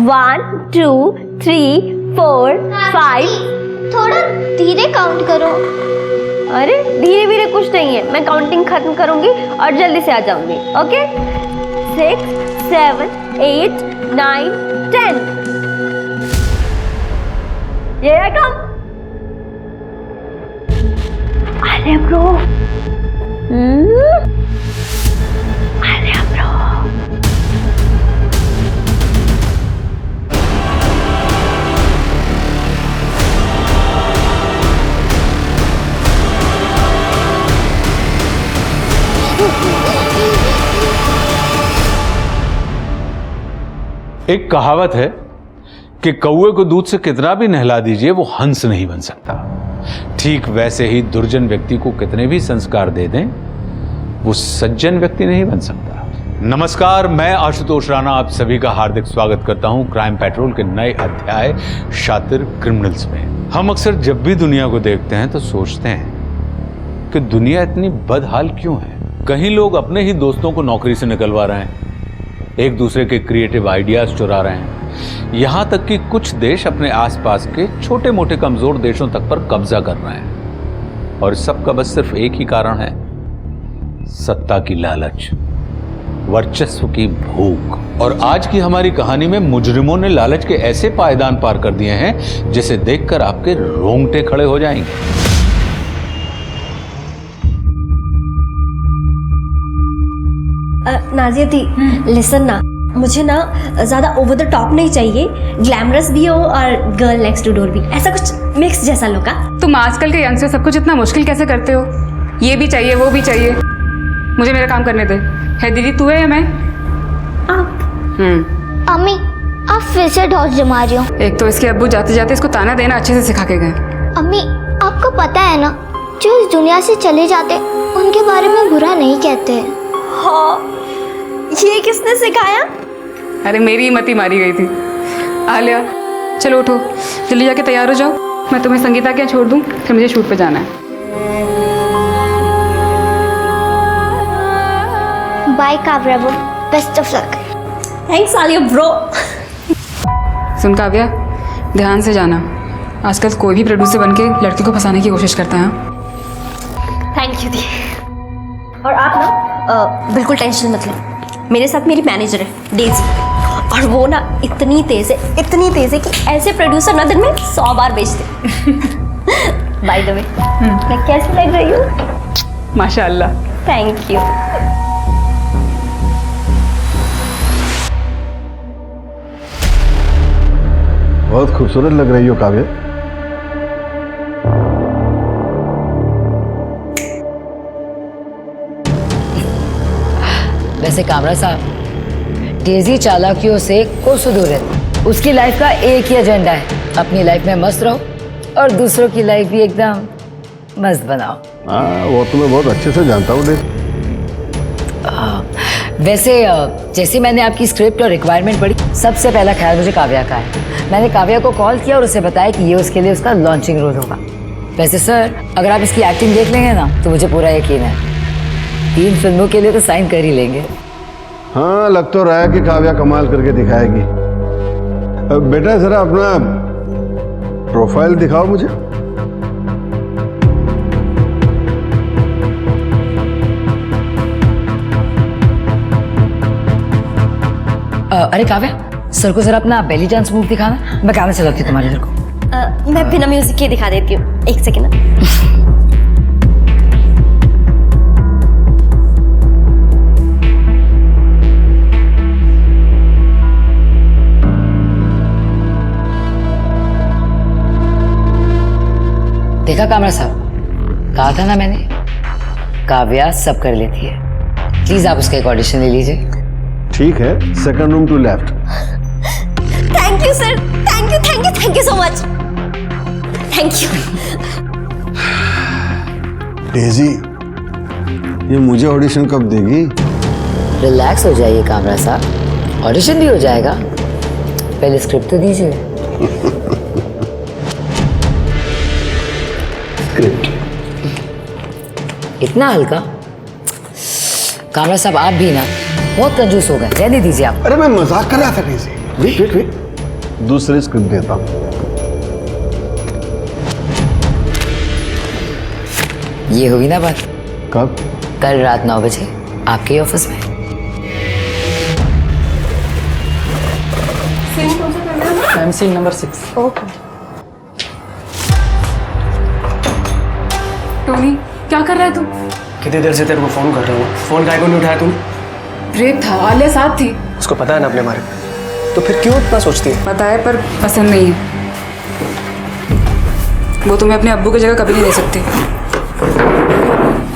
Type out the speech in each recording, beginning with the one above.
1 2 3 4 5। थोड़ा धीरे काउंट करो। अरे धीरे धीरे कुछ नहीं है, मैं काउंटिंग खत्म करूंगी और जल्दी से आ जाऊंगी। ओके 6 7 8 9 10। ये कम। अरे ब्रो, अरे ब्रो, एक कहावत है कि कौवे को दूध से कितना भी नहला दीजिए वो हंस नहीं बन सकता। ठीक वैसे ही दुर्जन व्यक्ति को कितने भी संस्कार दे दें वो सज्जन व्यक्ति नहीं बन सकता। नमस्कार, मैं आशुतोष राणा आप सभी का हार्दिक स्वागत करता हूं क्राइम पेट्रोल के नए अध्याय शातिर क्रिमिनल्स में। हम अक्सर जब भी दुनिया को देखते हैं तो सोचते हैं कि दुनिया इतनी बदहाल क्यों है। कहीं लोग अपने ही दोस्तों को नौकरी से निकलवा रहे हैं, एक दूसरे के क्रिएटिव आइडियाज चुरा रहे हैं, यहां तक कि कुछ देश अपने आसपास के छोटे मोटे कमजोर देशों तक पर कब्जा कर रहे हैं। और सबका बस सिर्फ एक ही कारण है, सत्ता की लालच, वर्चस्व की भूख। और आज की हमारी कहानी में मुजरिमों ने लालच के ऐसे पायदान पार कर दिए हैं जिसे देखकर आपके रोंगटे खड़े हो जाएंगे। नाजिया दी, लिसन ना, मुझे ना ज्यादा ओवर द टॉप नहीं चाहिए, ग्लैमरस भी हो और गर्ल नेक्स्ट टू डोर भी, ऐसा कुछ मिक्स जैसा लोग। तुम आजकल के यंग से सब कुछ इतना मुश्किल कैसे करते हो? ये भी चाहिए वो भी चाहिए, मुझे मेरा काम करने दे। है दीदी तू है या मैं? आप। अम्मी आप फिर से ढोस जमा रही हो। एक तो इसके अब्बू जाते जाते इसको ताना देना अच्छे से सिखा के गए। अम्मी आपको पता है ना, जो इस दुनिया से चले जाते उनके बारे में बुरा नहीं कहते। हाँ, ये किसने सिखाया? अरे मेरी ही मती मारी गई थी। आलिया चलो उठो, जल्दी जाके तैयार हो जाओ, मैं तुम्हें संगीता के यहाँ छोड़ दूँ, फिर मुझे शूट पे जाना है। Bye Kavya bro, best of luck. Thanks Aaliya bro. सुन काव्या, ध्यान से जाना, आजकल कोई भी प्रोड्यूसर बन के लड़की को फंसाने की कोशिश करता है। थैंक यू दी। और आप ना बिल्कुल टेंशन मत लो, मेरे साथ मेरी मैनेजर है डेजी, और वो ना इतनी तेज है कि ऐसे प्रोड्यूसर ना दिन में 100 बार बेचते। बाय द वे, मैं कैसी लग रही हूँ? माशाल्लाह। Thank you. बहुत खूबसूरत लग रही हो काव्या। वैसे कामरा साहब, डेजी चालाकियों से कोसों दूर है। उसकी लाइफ का एक ही एजेंडा है, अपनी लाइफ में मस्त रहो और दूसरों की लाइफ भी एकदम मस्त बनाओ। हाँ, वो तो मैं बहुत अच्छे से जानता हूँ डेजी। वैसे जैसे मैंने आपकी स्क्रिप्ट और रिक्वायरमेंट पढ़ी, सबसे पहला ख्याल मुझे काव्या का है। मैंने काव्या को कॉल किया और उसे बताया कि ये उसके लिए उसका लॉन्चिंग रोल होगा। वैसे सर, अगर आप इसकी एक्टिंग देख लेंगे ना तो मुझे पूरा यकीन है 3 फिल्मों के लिए तो साइन कर ही लेंगे। हाँ, लग तो रहा है कि काव्या कमाल करके दिखाएगी। बेटा जरा अपना प्रोफाइल दिखाओ मुझे। अरे काव्या, सर को जरा अपना बेली डांस मूव दिखाना, मैं गाना चलाती हूँ तुम्हारे सर को। मैं बिना म्यूजिक के दिखा देती हूँ, एक सेकेंड ना। देखा कामरा साहब, कहा था ना मैंने, काव्या सब कर लेती है। प्लीज आप उसका एक ऑडिशन ले लीजिए। ठीक है, second room to left. Thank you sir, thank you so much, thank you. Daisy, ये मुझे ऑडिशन कब देगी? रिलैक्स हो जाइए कामरा साहब, ऑडिशन भी हो जाएगा, पहले स्क्रिप्ट तो दीजिए। स्क्रिप्ट इतना हल्का? कामरा साहब आप भी ना बहुत कंजूस हो गए, रहने दीजिए आप। अरे मैं मजाक कर रहा था डेजी। वेट वेट वेट, दूसरी स्क्रिप्ट देता हूँ। ये हुई ना बात, कब? कल रात 9 बजे आपके ही ऑफिस में। Ma'am scene number 6। टोनी क्या कर रहा है तू? कितनी देर से तेरे को फोन कर रहा हूँ, फोन काहे को नहीं उठाया तूने? ब्रेक था, आलिया साथ थी। उसको पता है ना अपने बारे में, तो फिर क्यों इतना सोचती है? पता है पर पसंद नहीं है। वो तुम्हें अपने अब्बू की जगह कभी नहीं दे सकती।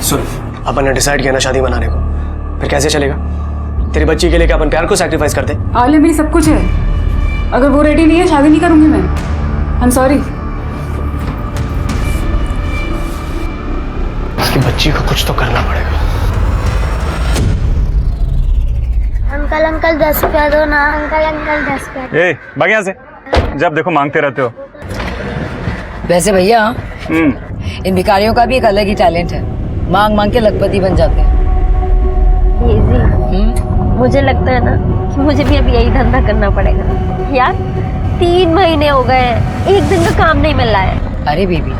सुन, अपन ने डिसाइड किया ना शादी बनाने को, फिर कैसे चलेगा? तेरी बच्ची के लिए क्या अपन प्यार को सैक्रिफाइस करते? आलिया मेरी सब कुछ है, अगर वो रेडी नहीं है शादी नहीं करूंगी मैं। I am sorry. उसकी बच्ची को कुछ तो करना पड़ेगा। अंकल अंकल 10 रुपया दो ना, अंकल अंकल 10 रुपया। ए भाग यहाँ से, जब देखो मांगते रहते हो। वैसे भैया इन भिखारियों का भी एक अलग ही टैलेंट है, मांग मांग के लखपति बन जाते हैं। मुझे लगता है ना कि मुझे भी अभी यही धंधा करना पड़ेगा यार। 3 महीने हो गए हैं, एक दिन का काम नहीं मिल रहा है। अरे बेबी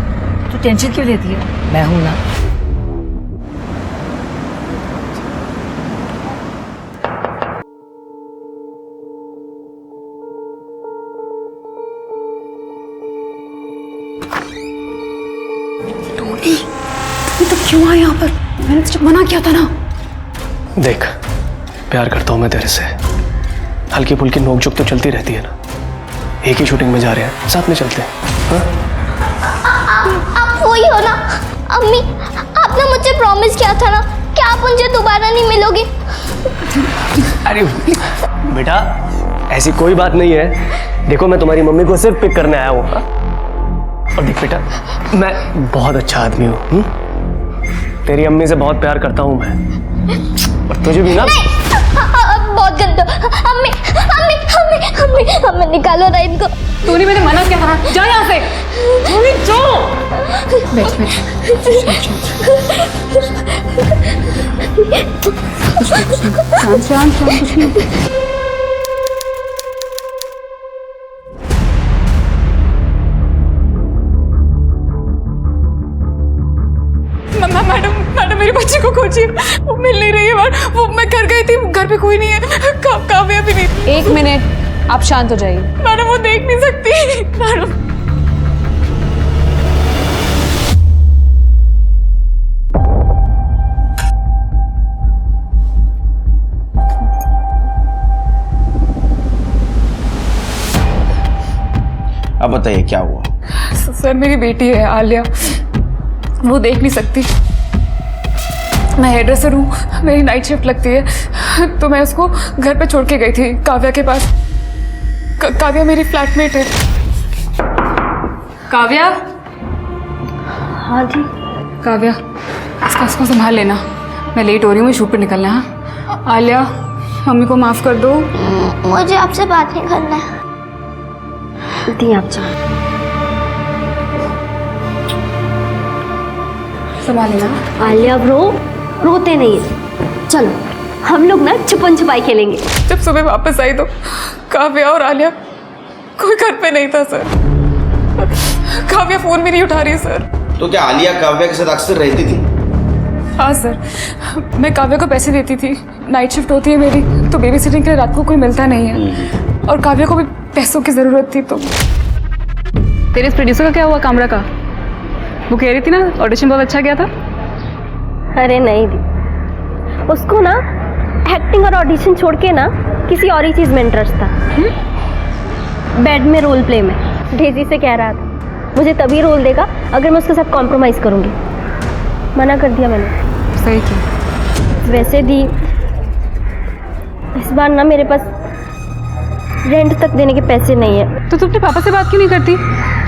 तू टेंशन क्यों लेती है, मैं हूं ना। टोनी तो क्यों आया यहाँ पर? मैंने तुझे मना किया था ना। देख, प्यार करता हूँ मैं तेरे से, हल्की फुल्की नोकझोंक तो चलती रहती है ना। एक ही शूटिंग में जा रहे हैं, साथ में चलते हैं। आप वही हो ना? अम्मी, आपने मुझे प्रॉमिस किया था ना कि आप मुझे दोबारा नहीं मिलोगे। अरे बेटा, ऐसी कोई बात नहीं है। देखो मैं तुम्हारी मम्मी को सिर्फ पिक करने आया हूँ। और देख बेटा, मैं बहुत अच्छा आदमी हूँ। तेरी अम्मी से बहुत प्यार करता हूँ मैं, और तुझे भी ना। बहुत गंदा। अम्मी अम्मी अम्मी अम्मी अम्मी निकालो ना इनको। टोनी मैंने मना किया था, जा यहाँ से। टोनी जो बैठ बैठ। शांत कुछ नहीं। मैडम मेरी बच्ची को खोजिए, वो मिल नहीं रही है। वो मैं घर गई थी, घर पे कोई नहीं है। काव्या भी नहीं। 1 मिनट, आप शांत हो जाइए। मैडम वो देख नहीं सकती। मैडम अब बताइए क्या हुआ? सर मेरी बेटी है आलिया, वो देख नहीं सकती। मैं हेयर ड्रेसर हूँ, मेरी नाइट शिफ्ट लगती है, तो मैं उसको घर पे छोड़ के गई थी काव्या के पास। काव्या मेरी फ्लैटमेट है। काव्या। हाँ जी। काव्या इसको संभाल लेना, मैं लेट हो रही हूँ, मैं शूट पे निकलना है। हाँ? आलिया मम्मी को माफ कर दो। मुझे आपसे बात नहीं करना है। दी आप जाओ। संभाल लेना। आलिया रोते नहीं है। चलो हम लोग ना छुपन छुपाई खेलेंगे। जब सुबह वापस आई तो काव्या और आलिया कोई घर पे नहीं था सर। काव्या फोन भी नहीं उठा रही सर। तो क्या आलिया काव्या के साथ अक्सर रहती थी? हाँ सर, मैं काव्या को पैसे देती थी, नाइट शिफ्ट होती है मेरी, तो बेबी सिटिंग के लिए रात को कोई मिलता नहीं है, और काव्या को भी पैसों की ज़रूरत थी। तो तेरे इस प्रोड्यूसर का क्या हुआ, कामरा का? वो कह रही थी ना ऑडिशन बहुत अच्छा गया था। अरे नहीं दी, उसको ना एक्टिंग और ऑडिशन छोड़ के ना किसी और ही चीज़ में इंटरेस्ट था। बेड में रोल प्ले में। डेजी से कह रहा था मुझे तभी रोल देगा अगर मैं उसके साथ कॉम्प्रोमाइज़ करूँगी। मना कर दिया मैंने। सही किया। वैसे दी इस बार ना मेरे पास रेंट तक देने के पैसे नहीं है। तो तू अपने पापा से बात क्यों नहीं करती?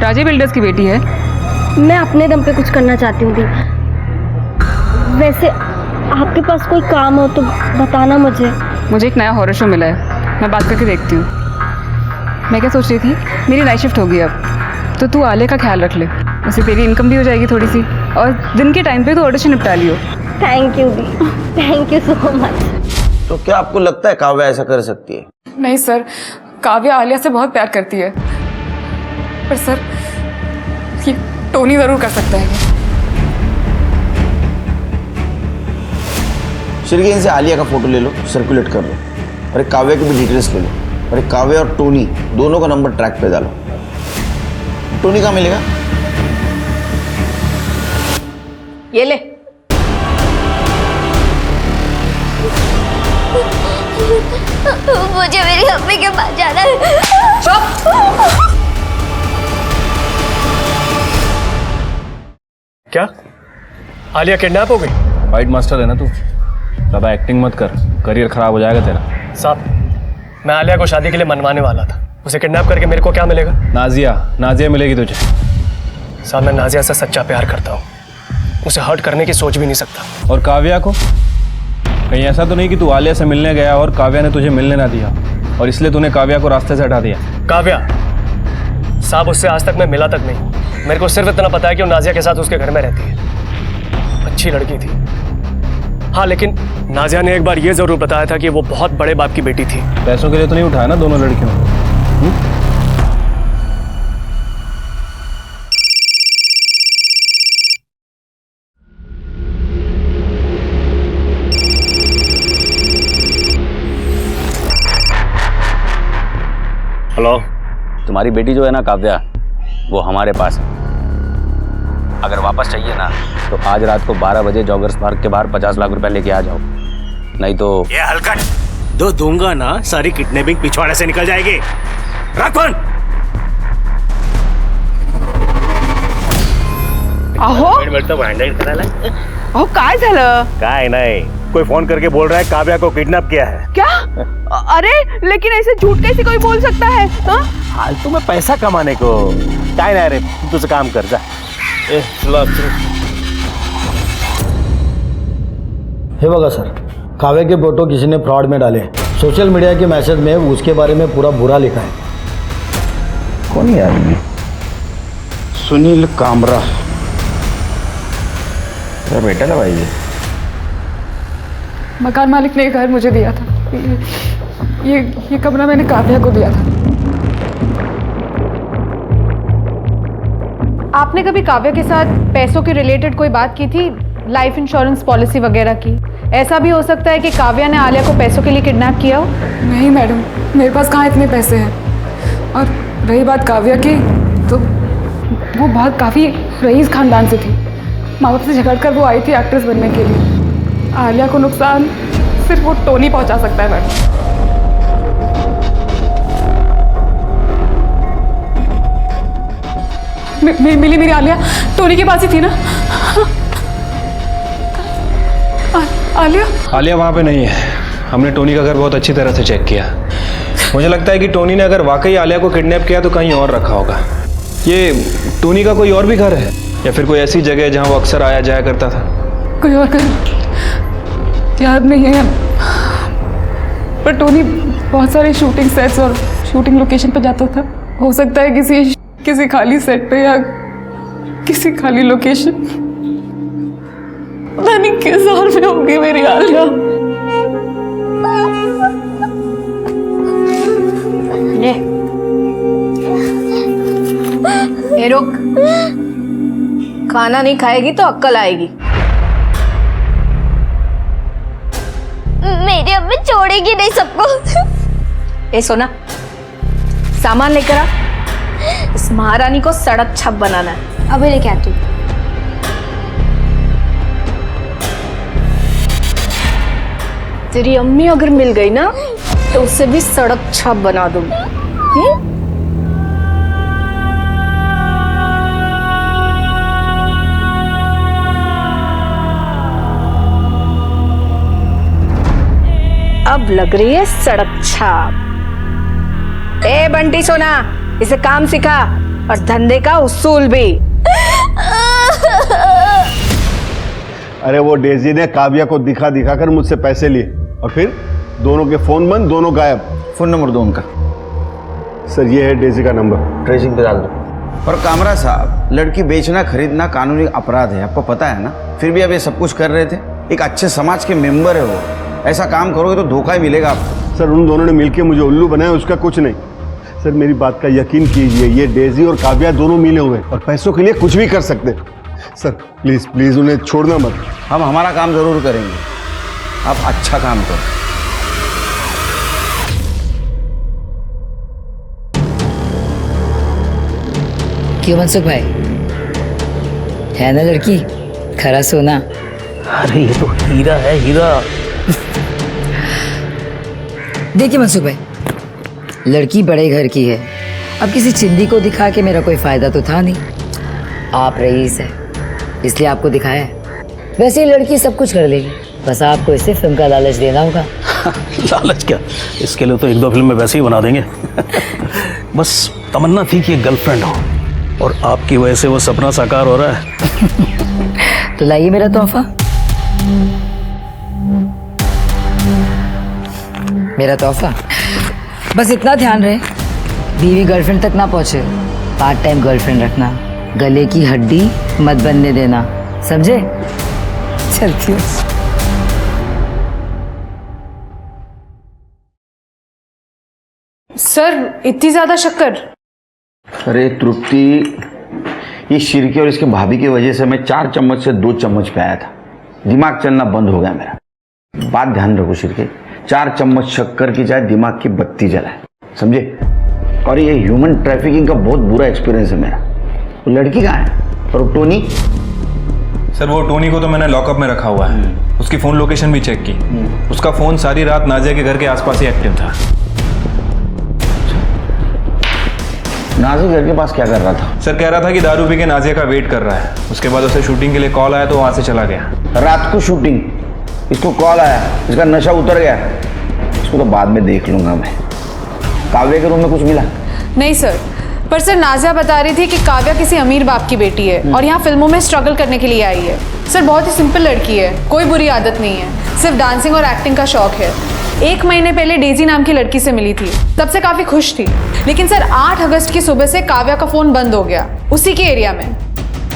राजे बिल्डर्स की बेटी है। मैं अपने दम पे कुछ करना चाहती हूँ दी। वैसे आपके पास कोई काम हो तो बताना मुझे। मुझे एक नया हॉरर शो मिला है, मैं बात करके देखती हूँ। मैं क्या सोच रही थी, मेरी नाइट शिफ्ट होगी अब, तो तू आले का ख्याल रख ले, उससे तेरी इनकम भी हो जाएगी थोड़ी सी, और दिन के टाइम पे तो ऑडिशन निपटा लियो। थैंक यू दी, थैंक यू सो मच। तो क्या आपको लगता है काव्या ऐसा कर सकती है? नहीं सर, काव्या आलिया से बहुत प्यार करती है, पर सर ये टोनी जरूर कर सकता है। श्री इनसे आलिया का फोटो ले लो, सर्कुलेट कर लो, और एक काव्या की भी डिटेल्स ले लो, और एक काव्या और टोनी दोनों का नंबर ट्रैक पे डालो। टोनी कहाँ मिलेगा? ये ले। मुझे मेरी अम्मी के पास जाना है। क्या आलिया किडनैप हो गई? फाइट मास्टर है ना तू, ज़्यादा एक्टिंग मत कर, करियर खराब हो जाएगा तेरा। साहब मैं आलिया को शादी के लिए मनवाने वाला था, उसे किडनैप करके मेरे को क्या मिलेगा? नाजिया मिलेगी तुझे। साहब मैं नाजिया से सच्चा प्यार करता हूँ, उसे हर्ट करने की सोच भी नहीं सकता। और काव्या को? कहीं ऐसा तो नहीं कि तू आलिया से मिलने गया और काव्या ने तुझे मिलने ना दिया और इसलिए तूने काव्या को रास्ते से हटा दिया? काव्या साहब उससे आज तक मैं मिला तक नहीं, मेरे को सिर्फ इतना पता है कि वो नाजिया के साथ उसके घर में रहती है। अच्छी लड़की थी हाँ, लेकिन नाजिया ने एक बार ये जरूर बताया था कि वो बहुत बड़े बाप की बेटी थी। पैसों के लिए तो नहीं उठाया ना दोनों लड़कियों? हेलो, तुम्हारी बेटी जो है ना काव्या, वो हमारे पास है। अगर वापस चाहिए ना तो आज रात को 12 बजे जॉगर्स पार्क के बाहर 50 लाख रुपए लेके आ जाओ, नहीं तो ये हलकट दो दूंगा ना, सारी किडनैपिंग पिछवाड़े से निकल जाएगी। रख फोन। अहो काय अहो काय झालं? नाही, कोई फोन करके बोल रहा है काव्या को किडनैप किया है। क्या? अरे लेकिन ऐसे झूठ कैसे कोई बोल सकता है? हाँ? फालतू में पैसा कमाने को काय नाही रे, तू तुझं काम कर जा। हे बघा सर, काव्या के फोटो किसी ने फ्रॉड में डाले, सोशल मीडिया के मैसेज में उसके बारे में पूरा बुरा लिखा है। कौन है आदमी? सुनील कामरा। बेटा ना भाई, मकान मालिक ने ये घर मुझे दिया था, ये कमरा मैंने काव्या को दिया था। आपने कभी काव्या के साथ पैसों के रिलेटेड कोई बात की थी, लाइफ इंश्योरेंस पॉलिसी वगैरह की? ऐसा भी हो सकता है कि काव्या ने आलिया को पैसों के लिए किडनैप किया हो। नहीं मैडम, मेरे पास कहाँ इतने पैसे हैं। और रही बात काव्या की, तो वो बहुत काफ़ी रईस खानदान से थी। माँ बाप से झगड़ कर वो आई थी एक्ट्रेस बनने के लिए। आलिया को नुकसान सिर्फ वो टोनी पहुंचा सकता है मैडम। मिली मेरी आलिया टोनी के पास ही थी ना? आलिया वहाँ पे नहीं है। हमने टोनी का घर बहुत अच्छी तरह से चेक किया। मुझे लगता है कि टोनी ने अगर वाकई आलिया को किडनैप किया तो कहीं और रखा होगा। ये टोनी का कोई और भी घर है या फिर कोई ऐसी जगह है जहाँ वो अक्सर आया जाया करता था? कोई और घर याद नहीं है, पर टोनी बहुत सारे शूटिंग सेट्स और शूटिंग लोकेशन पर जाता था। हो सकता है किसी खाली सेट पे या किसी खाली लोकेशन। पता नहीं किस हाल में होगी मेरी आलिया। ए रुक, खाना नहीं खाएगी तो अक्ल आएगी। मेरी अम्मी छोड़ेगी नहीं सबको। ए सोना, सामान लेकर आ, इस महारानी को सड़क छप बनाना है। अभी लेके आती हूँ। तेरी अम्मी अगर मिल गई ना तो उसे भी सड़क छप बना दूंगी। अब लग रही है सड़क छाप। ए बंटी सोना, इसे काम सिखा और धंधे का उसूल भी। अरे वो डेजी ने काव्या को दिखा दिखा कर मुझसे पैसे लिए और फिर दोनों के फोन बंद, दोनों गायब। फोन नंबर दो उनका। सर ये है डेजी का नंबर, ट्रेसिंग पे डाल दो। और कामरा साहब, लड़की बेचना खरीदना कानूनी अपराध है, आपको पता है ना? फिर भी अब ये सब कुछ कर रहे थे। एक अच्छे समाज के मेंबर है वो, ऐसा काम करोगे तो धोखा ही मिलेगा आपको। सर उन दोनों ने मिलकर मुझे उल्लू बनाया, उसका कुछ नहीं। सर मेरी बात का यकीन कीजिए, ये डेजी और काव्या दोनों मिले हुए हैं और पैसों के लिए कुछ भी कर सकते हैं। सर प्लीज प्लीज उन्हें छोड़ना मत। हम हमारा काम जरूर करेंगे, आप अच्छा काम करो। क्यों मनसुख भाई, है ना लड़की खरा सोना? अरे ये तो हीरा है, हीरा। देखिए मनसुख भाई, लड़की बड़े घर की है, अब किसी चिंदी को दिखा के मेरा कोई फायदा तो था नहीं। आप रईस है इसलिए आपको दिखाया है। वैसे ही लड़की सब कुछ कर लेगी, बस आपको इसे फिल्म का लालच देना होगा। लालच क्या, इसके लिए तो 1-2 फिल्म में वैसे ही बना देंगे। बस तमन्ना थी कि एक गर्लफ्रेंड हो, और आपकी वजह से वो सपना साकार हो रहा है। तो लाइए मेरा तोहफा। मेरा तोहफा बस इतना ध्यान रहे बीवी गर्लफ्रेंड तक ना पहुंचे। पार्ट टाइम गर्लफ्रेंड रखना, गले की हड्डी मत बनने देना, समझे? चलती हूँ। सर इतनी ज्यादा शक्कर? अरे तृप्ति, ये शिरके और इसके भाभी की वजह से मैं 4 चम्मच से 2 चम्मच पे आया था, दिमाग चलना बंद हो गया मेरा। बात ध्यान रखो शिरके, 4 चम्मच शक्कर की चाहे दिमाग की बत्ती जलाए, समझे? और ये ह्यूमन ट्रैफिकिंग का बहुत बुरा एक्सपीरियंस है मेरा। वो लड़की कहाँ है? और टोनी? सर वो टोनी को तो मैंने लॉकअप में रखा हुआ है, उसकी फ़ोन लोकेशन भी चेक की। उसका फ़ोन सारी रात नाजिया के घर के आसपास ही एक्टिव था। नाजिया घर के पास क्या कर रहा था? सर कह रहा था कि दारू पी के नाजिया का वेट कर रहा है। उसके बाद उसे शूटिंग के लिए कॉल आया तो वहाँ से चला गया। रात को शूटिंग, इसको कॉल आया, इसका नशा उतर गया। इसको तो बाद में देख लूंगा मैं। काव्या के रूम में कुछ मिला? नहीं सर, पर सर नाजिया बता रही थी कि काव्या किसी अमीर बाप की बेटी है और यहाँ फिल्मों में स्ट्रगल करने के लिए आई है। सर बहुत ही सिंपल लड़की है, कोई बुरी आदत नहीं है, सिर्फ डांसिंग और एक्टिंग का शौक है। 1 महीने पहले डेजी नाम की लड़की से मिली थी, तब से काफी खुश थी। लेकिन सर 8 अगस्त की सुबह से काव्या का फोन बंद हो गया, उसी के एरिया में।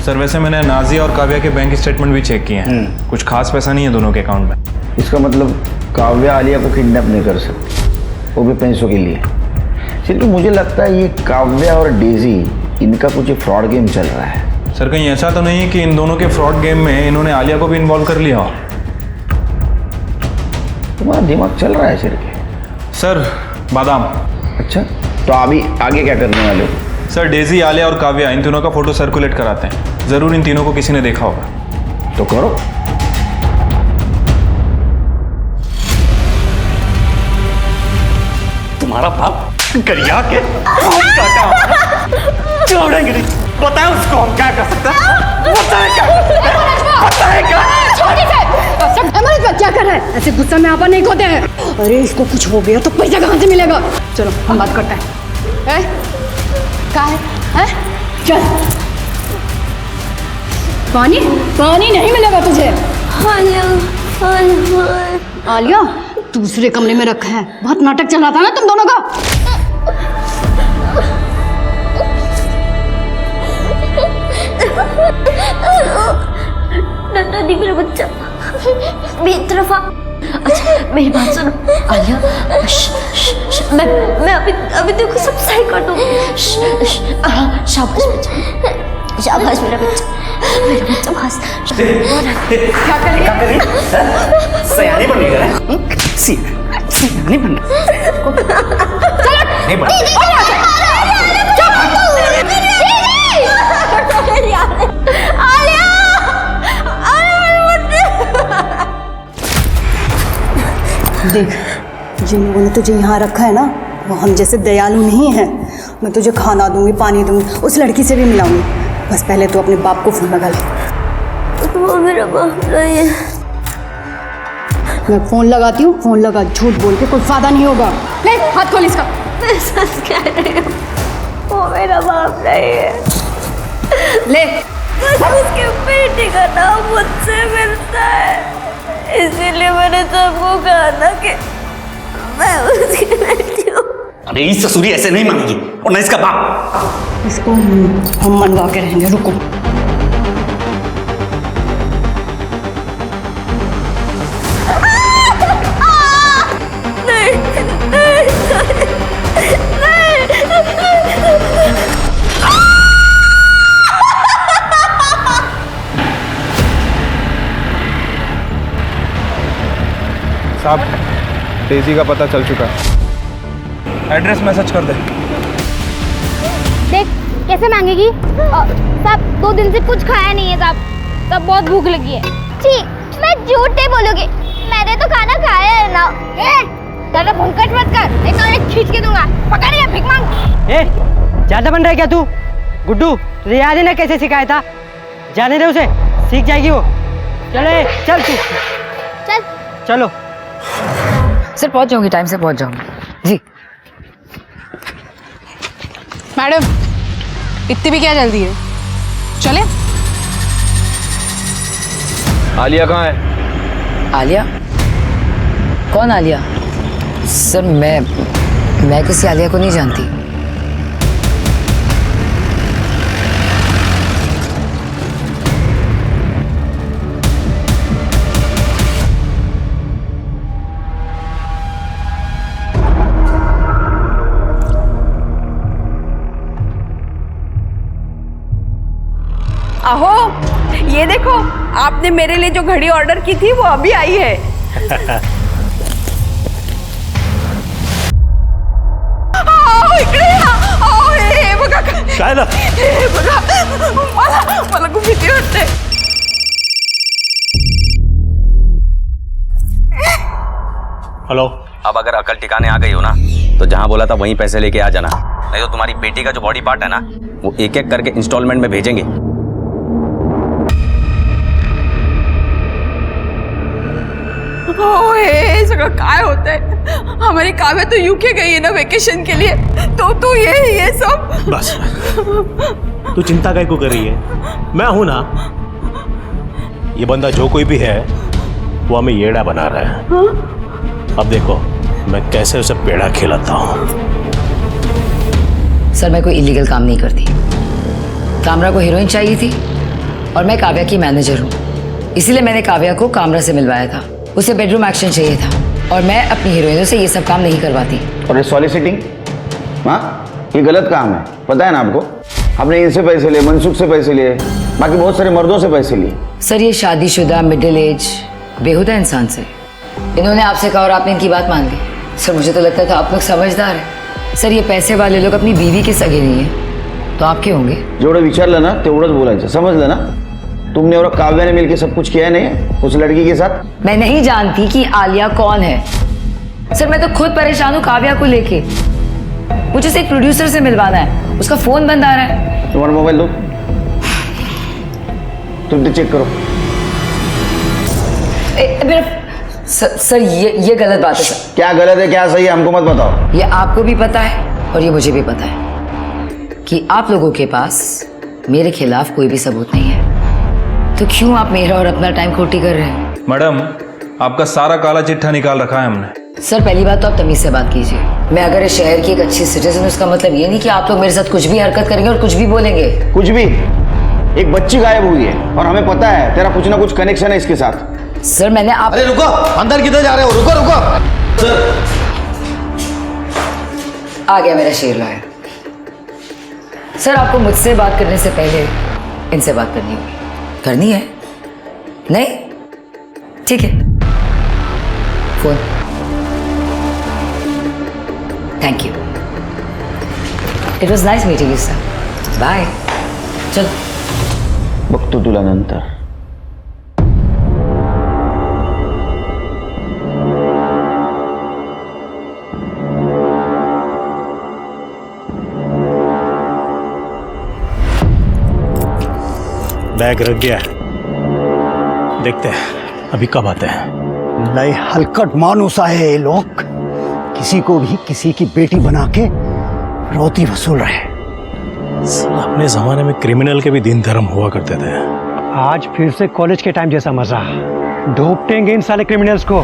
सर वैसे मैंने नाजिया और काव्या के बैंक स्टेटमेंट भी चेक किए हैं, कुछ खास पैसा नहीं है दोनों के अकाउंट में। इसका मतलब काव्या आलिया को किडनैप नहीं कर सकती, वो भी पैसों के लिए। सिर्फ मुझे लगता है ये काव्या और डेजी, इनका कुछ फ्रॉड गेम चल रहा है। सर कहीं ऐसा तो नहीं कि इन दोनों के फ्रॉड गेम में इन्होंने आलिया को भी इन्वॉल्व कर लिया हो? तुम्हारा दिमाग चल रहा है सिर्फ। सर बादाम। अच्छा, तो अभी आगे क्या करने वाले हो? सर डेजी, आलिया और काव्या, इन तीनों का फोटो सर्कुलेट कराते हैं। जरूर इन तीनों को किसी ने देखा होगा। तो करो। तुम्हारा बाप गरिया के छोड़ेंगे नहीं। बताए उसको हम क्या कर सकते हैं? बताए क्या कर सकते हैं? बताए क्या? क्या कर रहा है? ऐसे गुस्सा में आपा नहीं खोते हैं। अरे इसको कुछ हो गया तो पैसा कहाँ से मिलेगा? चलो हम बात करते हैं। क्या है? चल। पानी पानी नहीं मिलेगा तुझे। आलिया दूसरे कमरे में रखा है, बहुत नाटक चल रहा था ना तुम दोनों का। दादी मेरा बच्चा बेतरफा। अच्छा मेरी बात सुनो आलिया, मैं अभी देखो सब सही कर दूंगी। शाबाश बच्चा, शाबाश मेरा बच्चा बस। क्या करिए? सयानी बन रही है। सयानी बन नहीं बन देख, जिन लोगों ने तुझे यहाँ रखा है ना, वो हम जैसे दयालु नहीं है। मैं तुझे खाना दूंगी, पानी दूंगी, उस लड़की से भी मिलाऊंगी। बस पहले तो अपने बाप को फोन लगा ले। वो मेरा बाप नहीं है। मैं फोन लगाती हूँ, फोन लगा, झूठ बोल के कोई फायदा नहीं होगा। ले हाथ खोल इसका। मैं सच कह रही हूँ, वो मेरा बाप नहीं है। ले उसके बेटे का नाम मुझसे मिलता है, इसीलिए मैंने सबको कहा ना कि मैं उसकी बेटी हूँ। अरे इस ससुरी ऐसे नहीं मानेगी, और ना इसका बाप। इसको हम मनवा के रहेंगे, रुको। नहीं, साहब, डेजी का पता चल चुका है। एड्रेस मैसेज कर दे। देख कैसे मांगेगी। साहब 2 दिन से कुछ खाया नहीं है साहब। सब बहुत भूख लगी है। जी मैं झूठ नहीं बोलूंगी, मैंने तो खाना खाया है ना। ज्यादा भूखट मत कर, नहीं तो एक खींच के दूंगा। पकड़ या भीख मांग। ज्यादा बन रहा है क्या तू? गुड्डू तुझे याद है ना कैसे सिखाया था? जाने दे उसे, सीख जाएगी वो। चले चल तू चल। चलो सर पहुंच जाऊंगी, टाइम से पहुंच जाऊंगी जी। मैडम इतनी भी क्या जल्दी है, चले। आलिया कहाँ है? आलिया? कौन आलिया? सर मैं किसी आलिया को नहीं जानती। आहो ये देखो, आपने मेरे लिए जो घड़ी ऑर्डर की थी वो अभी आई है। काय ना? मला खूप भीती वाटते। हेलो। अब अगर अकल ठिकाने आ गई हो ना तो जहां बोला था वहीं पैसे लेके आ जाना, नहीं तो तुम्हारी बेटी का जो बॉडी पार्ट है ना वो एक एक करके इंस्टॉलमेंट में भेजेंगे। हे सगळं काय होतंय? हमारी काव्या तो यूके गई है ना वेकेशन के लिए, तो तू ये सब। बस तू चिंता काय को कर रही है? मैं हूं ना। ये बंदा जो कोई भी है वो हमें येड़ा बना रहा है। अब देखो मैं कैसे उसे पेड़ा खिलाता हूं। सर मैं कोई इलीगल काम नहीं करती। कामरा को हीरोइन चाहिए थी और मैं काव्या की मैनेजर हूँ, इसीलिए मैंने काव्या को कामरा से मिलवाया था। उसे बेडरूम एक्शन चाहिए था और मैं अपनी हीरोइनों से ये सब काम नहीं करवाती। और ये सॉलिसिटिंग, हाँ ये गलत काम है, पता है ना आपको? आपने इनसे पैसे लिए, मनसुख से पैसे लिए, बाकी बहुत सारे मर्दों से पैसे लिए। सर ये शादीशुदा मिडिल एज बेहुदा इंसान से इन्होंने आपसे कहा और आपने इनकी बात मान ली। सर मुझे तो लगता था आप लोग समझदार हैं। सर ये पैसे वाले लोग अपनी बीवी के सगे नहीं है तो आपके होंगे। जेवढं विचारलं ना तेवढंच बोलायचं, समझलं ना? तुमने और काव्या ने मिलकर सब कुछ किया है नहीं उस लड़की के साथ? मैं नहीं जानती कि आलिया कौन है। सर मैं तो खुद परेशान हूँ काव्या को लेके। मुझे उसे एक प्रोड्यूसर से मिलवाना है, उसका फोन बंद आ रहा है। तुम्हारा मोबाइल दो, तुम तो चेक करो। सर ये गलत बात है सर। क्या गलत है क्या सही है हमको मत बताओ। ये आपको भी पता है और ये मुझे भी पता है कि आप लोगों के पास मेरे खिलाफ कोई भी सबूत नहीं है, तो क्यों आप मेरा और अपना टाइम खोटी कर रहे हैं? मैडम आपका सारा काला चिट्ठा निकाल रखा है हमने। सर पहली बात तो आप तमीज से बात कीजिए। मैं अगर इस शहर की एक अच्छी सिटीजन हूं, उसका मतलब ये नहीं कि आप लोग मेरे साथ कुछ भी हरकत करेंगे और कुछ भी बोलेंगे। कुछ भी? एक बच्ची गायब हुई है और हमें पता है तेरा कुछ ना कुछ कनेक्शन है इसके साथ। सर मैंने आप... अरे रुको, अंदर किधर जा रहे हो? रुको रुको। सर आ गया मेरा शेर लॉयर। सर आपको मुझसे बात करने से पहले इनसे बात करनी होगी। करनी है? नहीं? ठीक है, phone. Thank you, it was nice meeting you sir. Bye. चल बघतो तुला नंतर। बैग रख गया, देखते हैं अभी कब आते हैं। नए हलकट मानुस आए ये लोग, किसी को भी किसी की बेटी बना के रोती वसूल रहे। अपने जमाने में क्रिमिनल के भी दिन धर्म हुआ करते थे। आज फिर से कॉलेज के टाइम जैसा मजा। ढोपटेंगे इन साले क्रिमिनल्स को,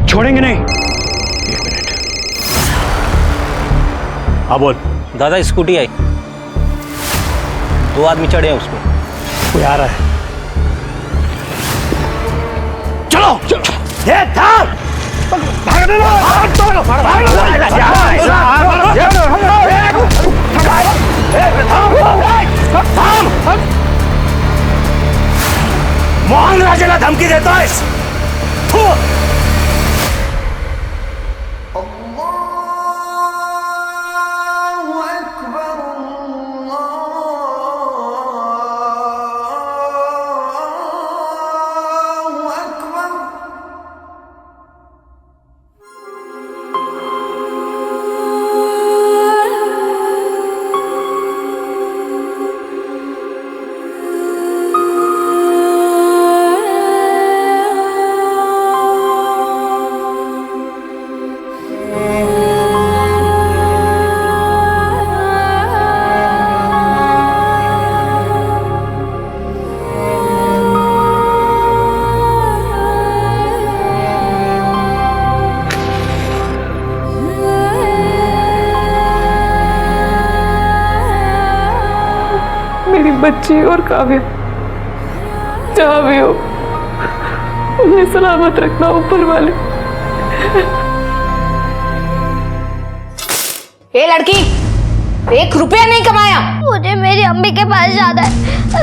छोड़ेंगे नहीं। एक मिनट। हाँ बोल। दादा स्कूटी आई, 2 आदमी चढ़े हैं उस पर। कोई आ रहा है। चलो ये था। मोहन राजेला धमकी देतोयस? बच्ची और काव्य जहाँ भी हो उन्हें सलामत रखना ऊपर वाले। ये लड़की 1 रुपया नहीं कमाया। मुझे मेरी अम्मी के पास जाना है,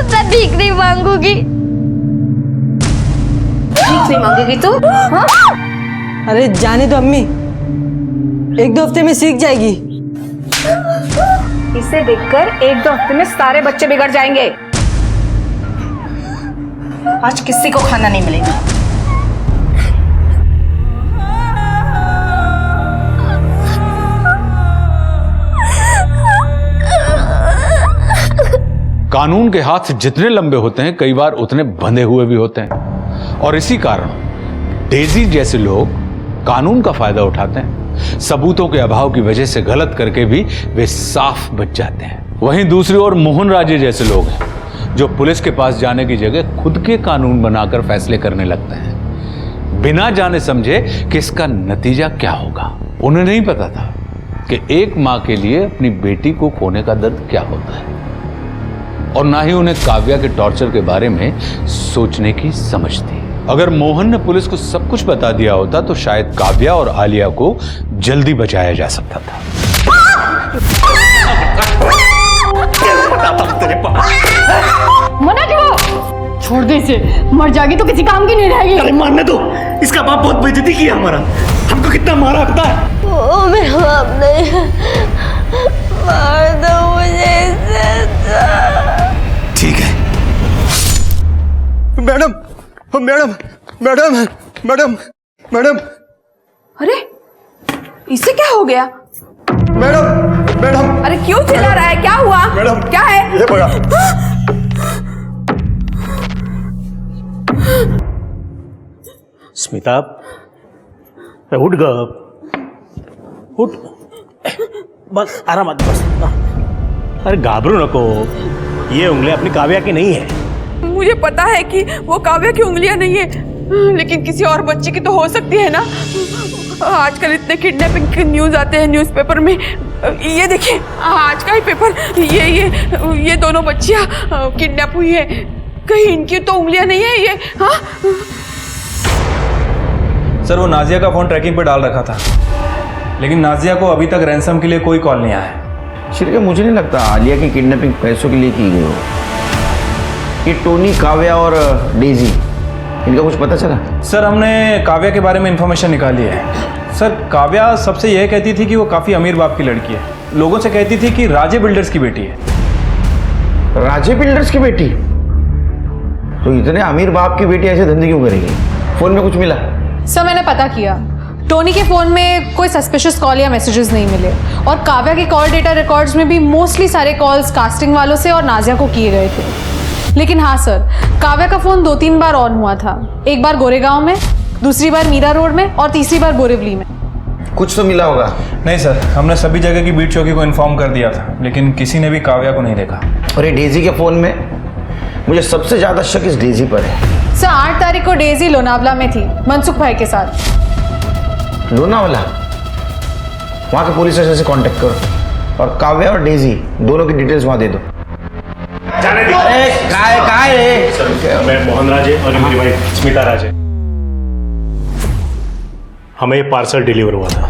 मैं भीख नहीं मांगूंगी। भीख नहीं मांगेगी तू? हाँ? अरे जाने दो अम्मी, 1-2 हफ्ते में सीख जाएगी। इसे देखकर 1-2 हफ्ते में सारे बच्चे बिगड़ जाएंगे। आज किसी को खाना नहीं मिलेगा। कानून के हाथ जितने लंबे होते हैं कई बार उतने बंधे हुए भी होते हैं, और इसी कारण डेजी जैसे लोग कानून का फायदा उठाते हैं। सबूतों के अभाव की वजह से गलत करके भी वे साफ बच जाते हैं। वहीं दूसरी ओर मोहन राजे जैसे लोग हैं जो पुलिस के पास जाने की जगह खुद के कानून बनाकर फैसले करने लगते हैं, बिना जाने समझे कि इसका नतीजा क्या होगा। उन्हें नहीं पता था कि एक मां के लिए अपनी बेटी को खोने का दर्द क्या होता है, और ना ही उन्हें काव्या के टॉर्चर के बारे में सोचने की समझ थी। अगर मोहन ने पुलिस को सब कुछ बता दिया होता तो शायद काव्या और आलिया को जल्दी बचाया जा सकता था। मना क्यों? छोड़ दे इसे, मर जाएगी तो किसी काम की नहीं रहेगी। अरे मारने दो, इसका बाप बहुत बेइज्जती किया हमारा, हमको कितना मारा पता है? वो मेरा बाप नहीं है, मार दो मुझे इसे। ठीक है madam, madam madam madam madam. अरे इसे क्या हो गया? Madam madam. अरे क्यों चिल्ला रहा है? क्या हुआ? मैडम क्या है? ये बड़ा स्मिता, उठ ग, उठ, बस आराम बस। अरे घाबरू नको, ये उंगलियां अपनी काव्या की नहीं है। मुझे पता है कि वो काव्या की उंगलियां नहीं है, लेकिन किसी और बच्चे की तो हो सकती है ना। आजकल इतने किडनैपिंग के न्यूज आते हैं न्यूज़पेपर में। ये देखिए आज का ही पेपर, ये दोनों बच्चियां किडनैप हुई है। कहीं इनकी तो उंगलियां नहीं है ये? हाँ सर, वो नाजिया का फोन ट्रैकिंग पे डाल रखा था, लेकिन नाजिया को अभी तक रैंसम के लिए कोई कॉल नहीं आया है। श्रीके, मुझे नहीं लगता आलिया की किडनैपिंग पैसों के लिए की गई हो। ये टोनी, काव्या और डेजी, इनका कुछ पता चला? सर, हमने काव्या के बारे में इंफॉर्मेशन निकाली है। सर, काव्या सबसे यह कहती थी कि वो काफ़ी अमीर बाप की लड़की है। लोगों से कहती थी कि राजे बिल्डर्स की बेटी है। राजे बिल्डर्स की बेटी? तो इतने अमीर बाप की बेटी ऐसे धंधे क्यों करेगी? फोन में कुछ मिला? सर, मैंने पता किया, टोनी के फ़ोन में कोई सस्पिशियस कॉल या मैसेजेस नहीं मिले, और काव्या के कॉल डेटा रिकॉर्ड्स में भी मोस्टली सारे कॉल्स कास्टिंग वालों से और नाजिया को किए गए थे। लेकिन हाँ सर, काव्या का फ़ोन 2-3 बार ऑन हुआ था। एक बार गोरेगांव में, दूसरी बार मीरा रोड में, और तीसरी बार बोरिवली में। कुछ तो मिला होगा? नहीं सर, हमने सभी जगह की बीट चौकी को इन्फॉर्म कर दिया था, लेकिन किसी ने भी काव्या को नहीं देखा। और ये डेजी के फ़ोन में? मुझे सबसे ज़्यादा शक इस डेजी पर है। सर, 8 तारीख को डेजी लोनावला में थी मनसुख भाई के साथ। लोनावला? वहाँ के पुलिस स्टेशन से कांटेक्ट करो और काव्या और डेजी दोनों की डिटेल्स वहाँ दे दो। जाने दो। काय है? मैं मोहन राजे और मेरी वाइफ स्मिता राजे। हमें ये पार्सल डिलीवर हुआ था।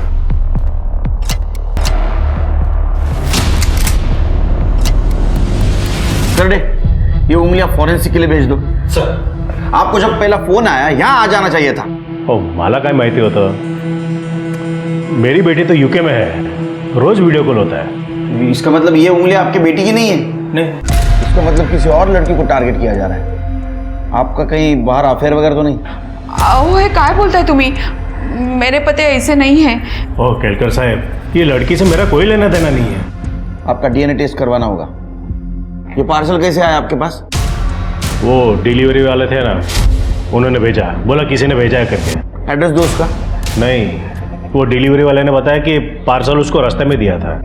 कर दे, ये उंगलियां फॉरेंसिक के लिए भेज दो। सर, आपको जब पहला फोन आया यहाँ आ जाना चाहिए था। ओ, मला काय माहिती होतं? मेरी बेटी तो यूके में है, रोज वीडियो कॉल होता है। इसका मतलब ये उंगलियां आपकी बेटी की नहीं है? नहीं। इसका मतलब किसी और लड़की को टारगेट किया जा रहा है। आपका कहीं बाहर अफेयर वगैरह तो नहीं? वो है, काय बोलताय तुम्ही? मेरे पति ऐसे नहीं है। ओ केलकर साहब, ये लड़की से मेरा कोई लेना देना नहीं है। आपका डीएनए टेस्ट करवाना होगा। ये पार्सल कैसे आया आपके पास? वो डिलीवरी वाले थे ना, उन्होंने भेजा, बोला किसी ने भेजा है करके। एड्रेस दो उसका। नहीं, वो डिलीवरी वाले ने बताया कि पार्सल उसको रास्ते में दिया था।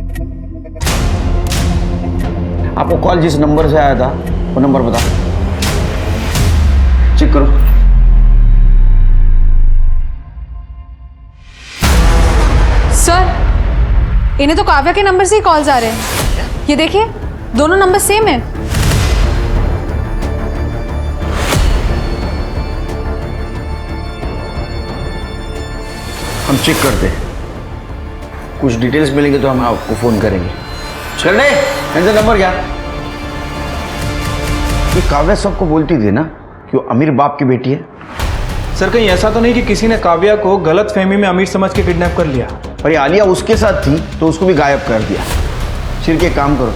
आपको कॉल जिस नंबर से आया था वो नंबर बता, चेक करो। सर, इन्हें तो काव्या के नंबर से ही कॉल्स आ रहे हैं। ये देखिए, दोनों नंबर सेम है। हम चेक करते हैं, कुछ डिटेल्स मिलेंगे तो हम आपको फोन करेंगे। चल रहे इनका नंबर क्या? ये काव्या सबको बोलती थी ना कि वो अमीर बाप की बेटी है। सर कहीं ऐसा तो नहीं कि किसी ने काव्या को गलत फहमी में अमीर समझ के किडनैप कर लिया? और ये आलिया उसके साथ थी तो उसको भी गायब कर दिया। सिर के काम करो,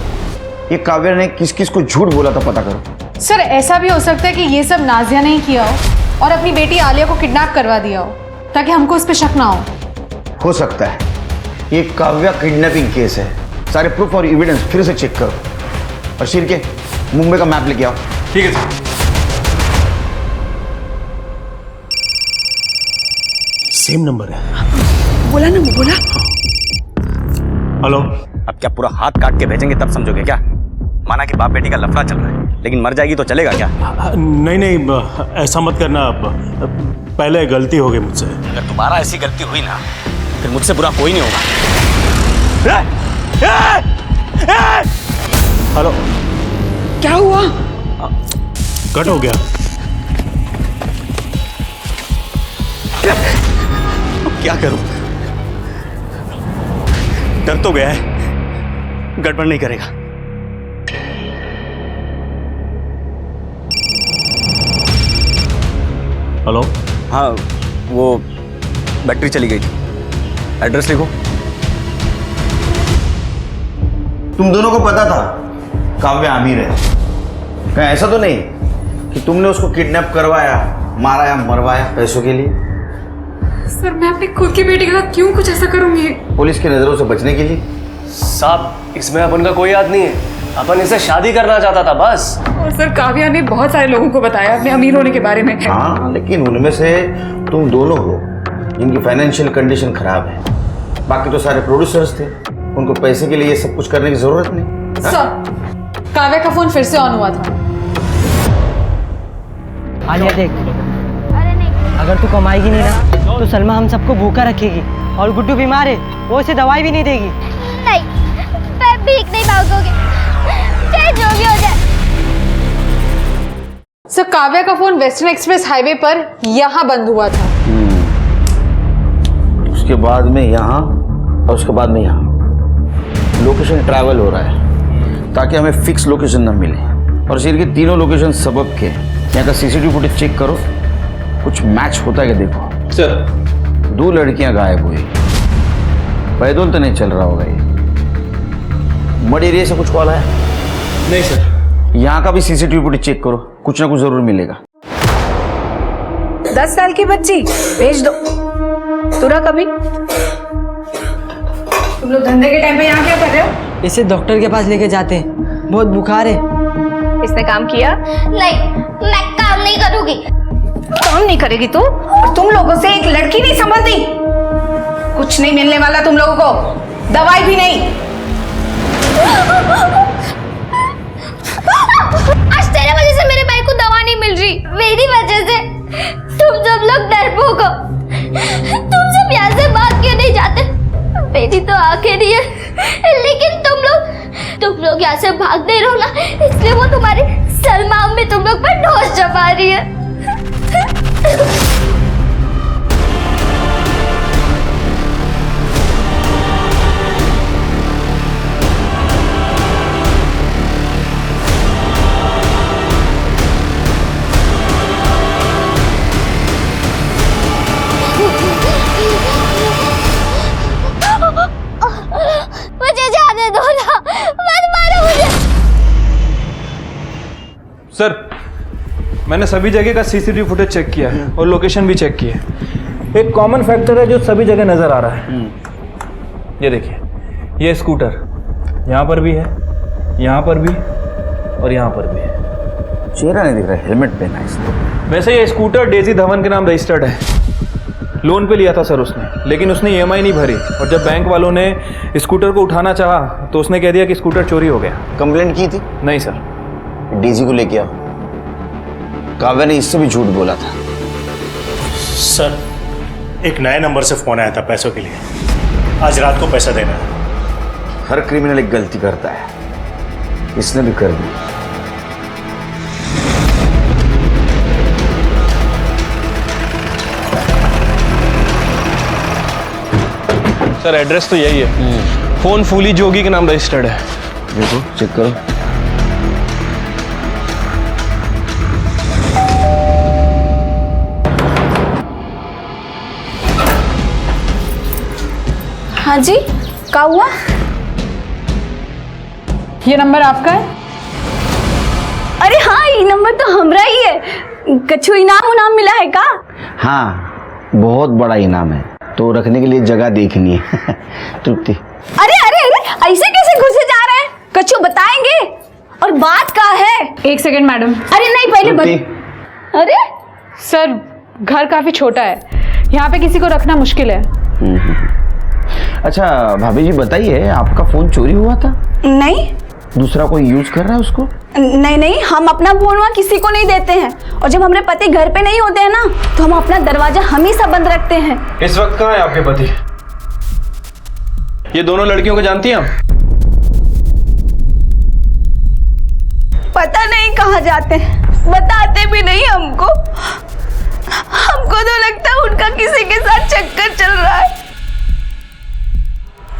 ये काव्या ने किस किस को झूठ बोला था पता करो। सर ऐसा भी हो सकता है कि ये सब नाजिया ने ही किया हो और अपनी बेटी आलिया को किडनैप करवा दिया हो ताकि हमको उस पर शक ना हो सकता है ये काव्या किडनैपिंग केस है। सारे प्रूफ और एविडेंस फिर से चेक करो और सिर के मुंबई का मैप लेके आओ। ठीक है सर। सेम नंबर है। बोला ना, बोला। हेलो। अब क्या पूरा हाथ काट के भेजेंगे तब समझोगे क्या? माना कि बाप बेटी का लफड़ा चल रहा है, लेकिन मर जाएगी तो चलेगा क्या? नहीं नहीं, ऐसा मत करना। पहले गलती हो गई मुझसे। अगर दोबारा ऐसी गलती हुई ना फिर मुझसे बुरा कोई नहीं होगा। हेलो। क्या हुआ? कट हो गया। क्या करूं? डर तो गया है, गड़बड़ नहीं करेगा। हेलो। हाँ, वो बैटरी चली गई थी। एड्रेस लिखो। तुम दोनों को पता था काव्या अमीर है? कहीं ऐसा तो नहीं कि तुमने उसको किडनैप करवाया, मारा या मरवाया पैसों के लिए? सर मैं अपनी खुद की बेटी के साथ क्यों कुछ ऐसा करूंगी? पुलिस की नजरों से बचने के लिए। साहब इसमें अपन का कोई याद नहीं है, अपन इससे शादी करना चाहता था बस। और सर काव्या ने बहुत सारे लोगों को बताया अपने अमीर होने के बारे में। हाँ, लेकिन उनमें से तुम दोनों हो जिनकी फाइनेंशियल कंडीशन खराब है। बाकी तो सारे प्रोड्यूसर्स थे, उनको पैसे के लिए ये सब कुछ करने की जरूरत नहीं। सर काव्या का फोन फिर से ऑन हुआ था। आलिया देख, अगर तू कमाएगी नहीं ना तो सलमा हम सबको भूखा रखेगी और गुड्डू बीमार है, वो उसे दवाई भी नहीं देगी। नहीं, मैं भीख नहीं मांगूंगी, चाहे जो भी हो जाए। सर काव्या का फोन वेस्टर्न एक्सप्रेस हाईवे पर यहाँ बंद हुआ था। उसके बाद में यहाँ और उसके बाद में यहाँ लोकेशन ट्रैवल हो रहा है ताकि हमें फिक्स लोकेशन न मिले। और सिर के तीनों लोकेशन सबब के यहाँ का सीसीटीवी फुटेज चेक करो, कुछ मैच होता है क्या देखो। सर 2 लड़कियां गायब हुई, पैदल तो नहीं चल रहा होगा ये। मड एरिया से कुछ कॉल आया? नहीं सर। यहाँ का भी सीसीटीवी फुटेज चेक करो, कुछ ना कुछ जरूर मिलेगा। 10 साल की बच्ची भेज दो। तुरा कभी तुम लोग धंधे के टाइम पे यहाँ क्या कर रहे हो? इसे डॉक्टर के पास लेके जाते हैं, बहुत बुखार है। इसने काम किया? नहीं, मैं काम नहीं करूंगी। काम नहीं करेगी तू? और तुम लोगों से एक लड़की नहीं संभलती? कुछ नहीं मिलने वाला तुम लोगों को, दवाई भी नहीं। आज तेरे वजह से मेरे भाई को दवा नहीं मिल रही, मेरी वजह से तुम सब लोग डरपोक हो। तुम सब यहाँ से भाग क्यों नहीं जाते? बेटी तो आखिरी है, लेकिन तुम लोग यहाँ से भाग नहीं रहो ना, इसलिए वो तुम्हारी सलमा में तुम लोग पर ढोस जमा रही है। मुझे जाने दो ना, मत मारो मुझे। सर मैंने सभी जगह का सीसीटीवी फुटेज चेक किया है और लोकेशन भी चेक की है। एक कॉमन फैक्टर है जो सभी जगह नजर आ रहा है। ये देखिए, ये स्कूटर यहाँ पर भी है, यहाँ पर भी और यहाँ पर भी है। चेहरा नहीं दिख रहा, हेलमेट पहना है इसने। वैसे ये स्कूटर डेजी धवन के नाम रजिस्टर्ड है। लोन पे लिया था सर उसने, लेकिन उसने EMI नहीं भरी और जब बैंक वालों ने स्कूटर को उठाना चाहा तो उसने कह दिया कि स्कूटर चोरी हो गया। कंप्लेंट की थी? नहीं सर। डीजी को लेके आओ। काव्या ने इससे भी झूठ बोला था। सर एक नए नंबर से फोन आया था पैसों के लिए, आज रात को पैसा देना है। हर क्रिमिनल एक गलती करता है, इसने भी कर दी। सर एड्रेस तो यही है। फोन फूली जोगी के नाम रजिस्टर्ड है। देखो चेक करो। हाँ जी, क्या हुआ? ये नंबर आपका है? अरे हाँ, ये नंबर तो हमरा ही है। कछु इनाम मिला है का? हाँ, बहुत बड़ा इनाम है, तो रखने के लिए जगह देखनी है। तृप्ति। अरे अरे अरे, ऐसे कैसे घुसे जा रहे हैं? कछु बताएंगे? और बात का है? 1 सेकंड मैडम। अरे नहीं, पहले अरे सर, घर काफी छोटा है, यहाँ पे किसी को रखना मुश्किल है। अच्छा भाभी जी बताइए, आपका फोन चोरी हुआ था? नहीं। दूसरा कोई यूज कर रहा है उसको? नहीं नहीं, हम अपना फोन वहाँ किसी को नहीं देते हैं, और जब हमारे पति घर पे नहीं होते हैं ना, तो हम अपना दरवाजा हमेशा बंद रखते हैं। इस वक्त कहाँ है आपके पति? ये दोनों लड़कियों को जानती हैं आप? पता नहीं कहाँ जाते हैं, बताते भी नहीं हमको। हमको तो लगता है उनका किसी के साथ चक्कर चल रहा है।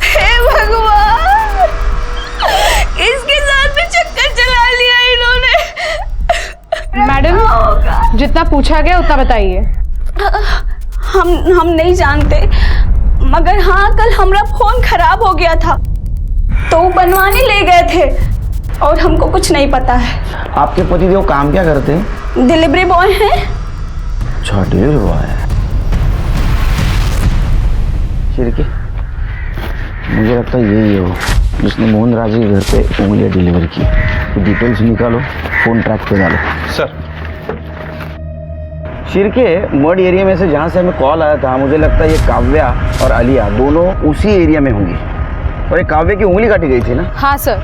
हे भगवान, इसके साथ भी चक्कर चला लिया इन्होंने। मैडम, जितना पूछा गया उतना बताइए। हम नहीं जानते, मगर हाँ, कल हमारा फोन खराब हो गया था, तो वो बनवाने ले गए थे, और हमको कुछ नहीं पता है। आपके पतिदेव काम क्या करते हैं? डिलीवरी बॉय हैं। अच्छा, डिलीवरी बॉय है। शिरके, मुझे लगता है यही है वो जिसने मोहन राज के घर पे उंगलियां डिलीवर की। तो डिटेल्स निकालो, फोन ट्रैक पे डालो। सर। शिरके, मड एरिया में से जहाँ से हमें कॉल आया था, मुझे लगता है ये काव्या और आलिया दोनों उसी एरिया में होंगी। और ये काव्या की उंगली काटी गई थी ना? हाँ सर,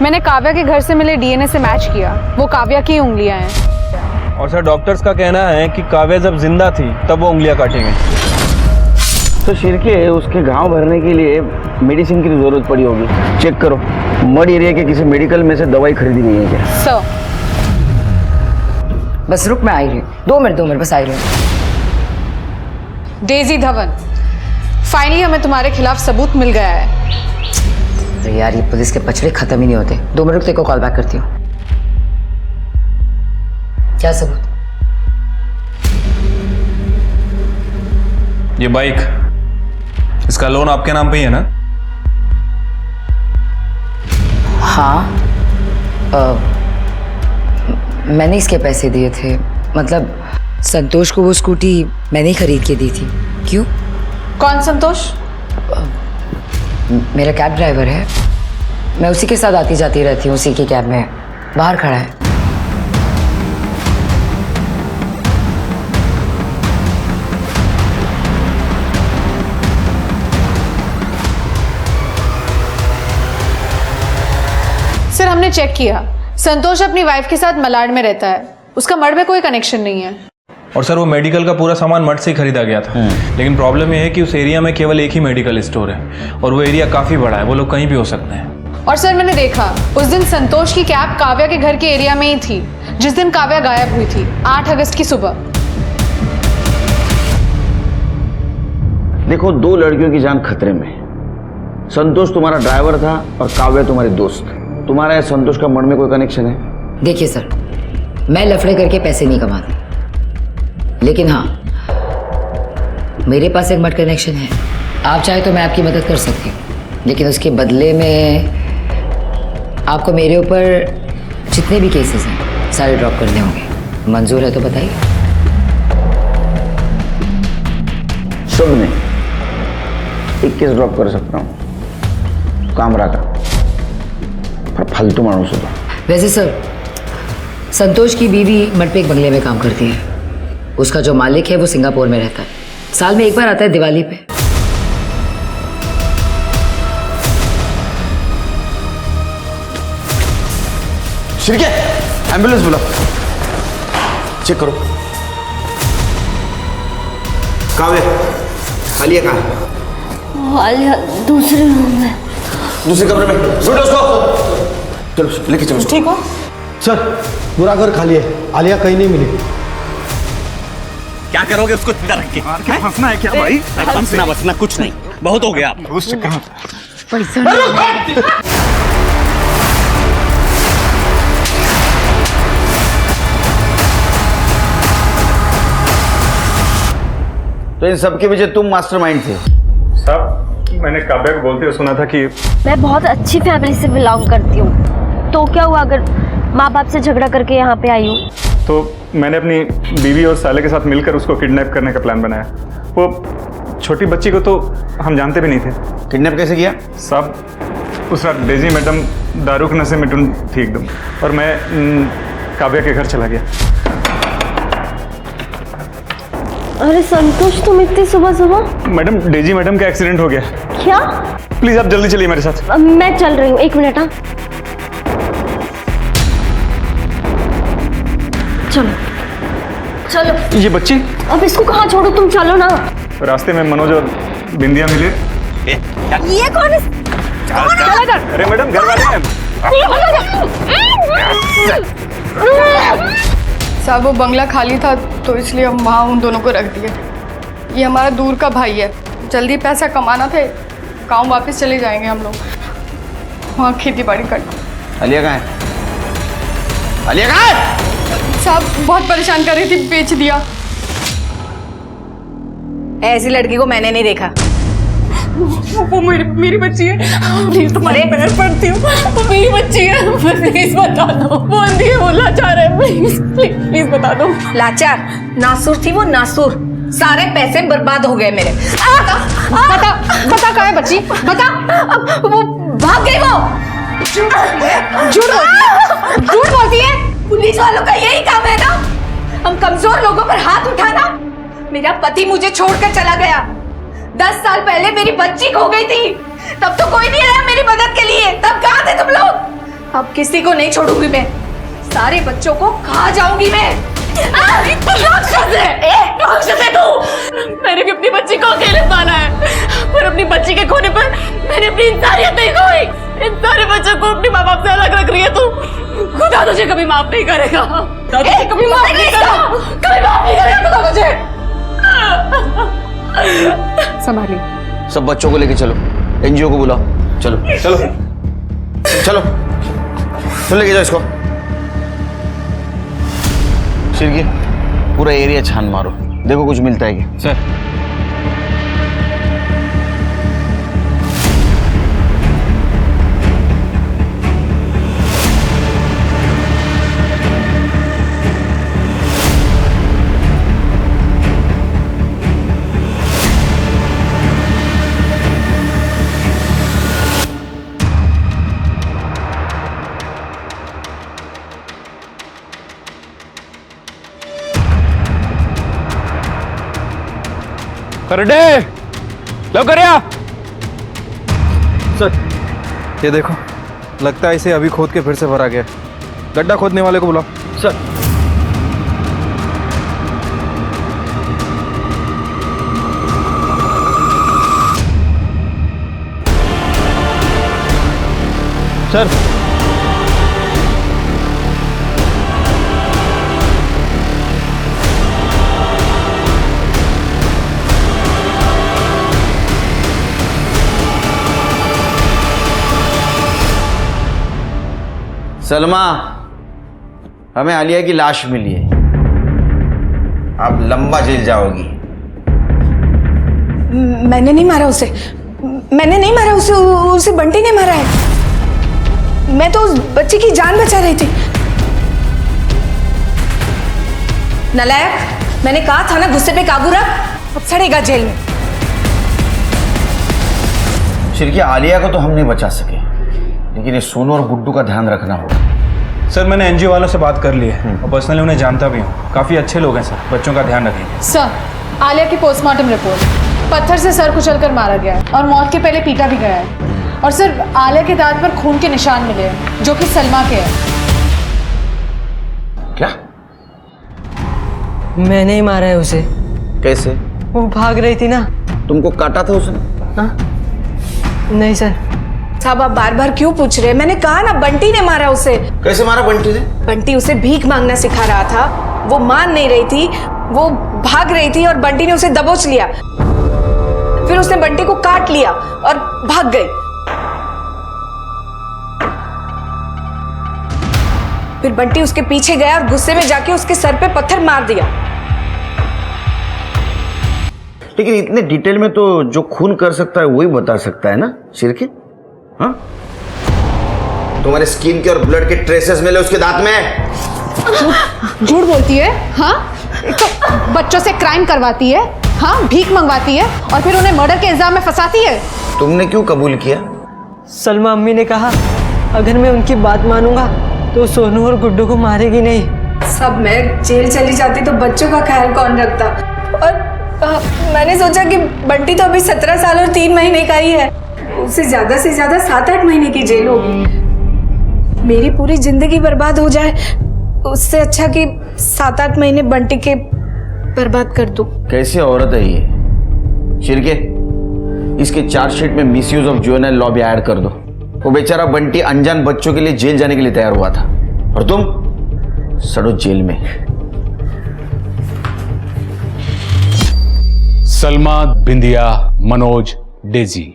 मैंने काव्या के घर से मिले डीएनए से मैच किया, वो काव्या की उंगलियां हैं। और सर डॉक्टर्स का कहना है कि काव्या जब जिंदा थी तब वो उंगलियां काटी गई। तो शिरके, उसके घाव भरने के लिए मेडिसिन की जरूरत पड़ी होगी। चेक करो, मड एरिया के किसी मेडिकल में से दवाई खरीदी नहीं है क्या? सर बस रुक, मैं आई रही हूँ। 2 मिनट बस आई रही हूँ। डेजी धवन, फाइनली हमें तुम्हारे खिलाफ सबूत मिल गया है। अरे यार, ये पुलिस के पचड़े खत्म ही नहीं होते। 2 मिनट तेरे को कॉल बैक करती हूँ। क्या सबूत? ये बाइक, इसका लोन आपके नाम पे ही है ना? हाँ, मैंने इसके पैसे दिए थे। मतलब संतोष को वो स्कूटी मैंने ही खरीद के दी थी। क्यों? कौन संतोष? मेरा कैब ड्राइवर है, मैं उसी के साथ आती जाती रहती हूँ। उसी की कैब में बाहर खड़ा है। सर, हमने चेक किया, संतोष अपनी वाइफ के साथ मलाड में रहता है, उसका मर्ड में कोई कनेक्शन नहीं है। और सर वो मेडिकल का पूरा सामान मठ से ही खरीदा गया था। लेकिन प्रॉब्लम ये है कि उस एरिया में केवल एक ही मेडिकल स्टोर है, और वो एरिया काफ़ी बड़ा है, वो लोग कहीं भी हो सकते हैं। और सर, मैंने देखा उस दिन संतोष की कैब काव्या के घर के एरिया में ही थी, जिस दिन काव्या गायब हुई थी, 8 अगस्त की सुबह। देखो, 2 लड़कियों की जान खतरे में। संतोष तुम्हारा ड्राइवर था और काव्या तुम्हारी दोस्त। तुम्हारा या संतोष का मर्ड में कोई कनेक्शन है? देखिए सर, मैं लफड़े करके पैसे नहीं कमाती, लेकिन हाँ, मेरे पास एक मर्ड कनेक्शन है। आप चाहे तो मैं आपकी मदद कर सकती हूँ, लेकिन उसके बदले में आपको मेरे ऊपर जितने भी केसेस हैं सारे ड्रॉप करने होंगे। मंजूर है तो बताइए। शुभ नहीं, 1 केस ड्रॉप कर सकता हूँ, कामरा का, पर फालतू मानो सुधा। वैसे सर, संतोष की बीवी मठ पे एक बंगले में काम करती है। उसका जो मालिक है वो सिंगापुर में रहता है, साल में 1 बार आता है दिवाली पे। शिरके, एम्बुलेंस बुलाओ। चेक करो। काव्या, आलिया कहाँ है? आलिया दूसरे रूम में। दूसरे कमरे में। ढूंढो उसको। चलो लेके चलो। ठीक हो? सर, पूरा घर खाली है, आलिया कहीं नहीं मिली। क्या करोगे उसको जिंदा रख के? फंसना है क्या भाई? फंसना बसना कुछ नहीं। बहुत हो गया आप उस चक्कर में। तो इन सब के पीछे तुम मास्टरमाइंड थे? साहब मैंने काव्या को बोलते हुए सुना था कि मैं बहुत अच्छी फैमिली से बिलोंग करती हूँ, तो क्या हुआ अगर माँ बाप से झगड़ा करके यहाँ पे आई हूँ? तो मैंने अपनी बीवी और साले के साथ मिलकर उसको किडनैप करने का प्लान बनाया। वो छोटी बच्ची को तो हम जानते भी नहीं थे। किडनैप कैसे किया? साहब उस रात डेजी मैडम दारू के नशे में टुन थी एकदम, और मैं काव्या के घर चला गया। अरे संतोष, तुम इतनी सुबह सुबह? मैडम डेजी मैडम का एक्सीडेंट हो गया। क्या? प्लीज आप जल्दी चलिए मेरे साथ। मैं चल रही हूँ, 1 मिनट। हाँ चलो चलो। ये बच्ची? अब इसको कहाँ छोड़ो, तुम चलो ना। रास्ते में मनोज और बिंदिया मिले। ये कौन है? अरे मैडम घर वाले हैं। साहब वो बंगला खाली था तो इसलिए हम वहाँ उन दोनों को रख दिए। ये हमारा दूर का भाई है, जल्दी पैसा कमाना था, गाँव वापस चले जाएंगे हम लोग, वहाँ खेती बाड़ी करना। आलिया कहाँ है? आलिया कहाँ है? साहब बहुत परेशान कर रही थी, बेच दिया। ऐसी लड़की को मैंने नहीं देखा। वो मेरी बच्ची है, प्लीज तुम्हारे पैर पड़ती हूँ, वो मेरी बच्ची है, प्लीज बता दो। वो अंधी है, वो लाचार है, प्लीज प्लीज बता दो। लाचार नासुर थी वो, नासुर। सारे पैसे बर्बाद हो गए मेरे। बता कहाँ है बच्ची, बता। वो भाग गई। वो झूठ बोलती है। पुलिस वालों का यही काम है ना, हम कमजोर लोगों पर हाथ उठाना। मेरा पति मुझे छोड़कर चला गया, 10 साल पहले मेरी बच्ची खो गई थी, तब तो कोई नहीं आया मेरी मदद के लिए। तब कहाँ थे तुम लोग? अब किसी को नहीं छोड़ूंगी मैं, सारे बच्चों को खा जाऊंगी मैं। राक्षस है तू। मैंने भी अपनी बच्ची को अकेले पाला है, पर अपनी बच्ची के खोने पर मैंने अपनी इंसानियत नहीं खोई। इन सारे बच्चों को अपने माँ बाप से अलग रख रही है तू। खुदा तुझे कभी माफ नहीं करेगा, कभी माफ नहीं करेगा, कभी माफ नहीं करेगा खुदा तुझे। संभालिए। सब बच्चों को लेके चलो, एनजीओ को बुलाओ। चलो चलो चलो चलो, लेके जाओ इसको। शिरकी पूरा एरिया छान मारो, देखो कुछ मिलता है क्या। सर करडे लवकर या। सर ये देखो, लगता है इसे अभी खोद के फिर से भरा गया। गड्ढा खोदने वाले को बुलाओ। सर सर सलमा, हमें आलिया की लाश मिली है, आप लंबा जेल जाओगी। मैंने नहीं मारा उसे, मैंने नहीं मारा उसे, उसे बंटी ने मारा है। मैं तो उस बच्ची की जान बचा रही थी। नालायक, मैंने कहा था ना गुस्से पे काबू रख, अब सड़ेगा जेल में। शिरकी, आलिया को तो हम नहीं बचा सके, लेकिन ये सोनू और गुड्डू का ध्यान रखना होगा। सर मैंने एनजीओ वालों से बात कर ली है और पर्सनली उन्हें जानता भी हूँ, काफ़ी अच्छे लोग हैं सर, बच्चों का ध्यान रखेंगे। सर आलिया की पोस्टमार्टम रिपोर्ट, पत्थर से सर कुचलकर मारा गया है और मौत के पहले पीटा भी गया है। और सर आलिया के दांत पर खून के निशान मिले हैं जो कि सलमा के हैं। क्या? मैंने ही मारा है उसे। कैसे? वो भाग रही थी ना। तुमको काटा था उसने? हाँ? नहीं सर। साहब आप बार बार क्यों पूछ रहे हैं? मैंने कहा ना बंटी ने मारा उसे। कैसे मारा बंटी ने? बंटी उसे भीख मांगना सिखा रहा था, वो मान नहीं रही थी, वो भाग रही थी और बंटी ने उसे दबोच लिया। फिर उसने बंटी को काट लिया और भाग गई। फिर बंटी उसके पीछे गया और गुस्से में जाके उसके सर पे पत्थर मार दिया। लेकिन इतने डिटेल में तो जो खून कर सकता है वही बता सकता है ना शिरके? हाँ, तुम्हारे स्किन के और ब्लड के ट्रेसेस मिले उसके दांत में। झूठ बोलती है। हाँ, एक तो बच्चों से क्राइम करवाती है, हाँ, भीख मंगवाती है और फिर उन्हें मर्डर के इल्जाम में फंसाती है। तुमने क्यों कबूल किया? सलमा अम्मी ने कहा अगर मैं उनकी बात मानूंगा तो सोनू और गुड्डू को मारेगी नहीं। सब मैं जेल चली जाती तो बच्चों का ख्याल कौन रखता? और मैंने सोचा कि बंटी तो अभी 17 साल और 3 महीने का ही है, उसे ज्यादा से ज्यादा 7-8 महीने की जेल होगी। मेरी पूरी जिंदगी बर्बाद हो जाए उससे अच्छा कि 7-8 महीने बंटी के बर्बाद कर दूं। कैसी औरत है ये शिरके? इसके चार्जशीट में मिसयूज ऑफ जुवेनाइल लॉ भी ऐड कर दो। वो बेचारा बंटी अनजान बच्चों के लिए जेल जाने के लिए तैयार हुआ था और तुम सड़ो जेल में। सलमा, बिंदिया, मनोज, डेजी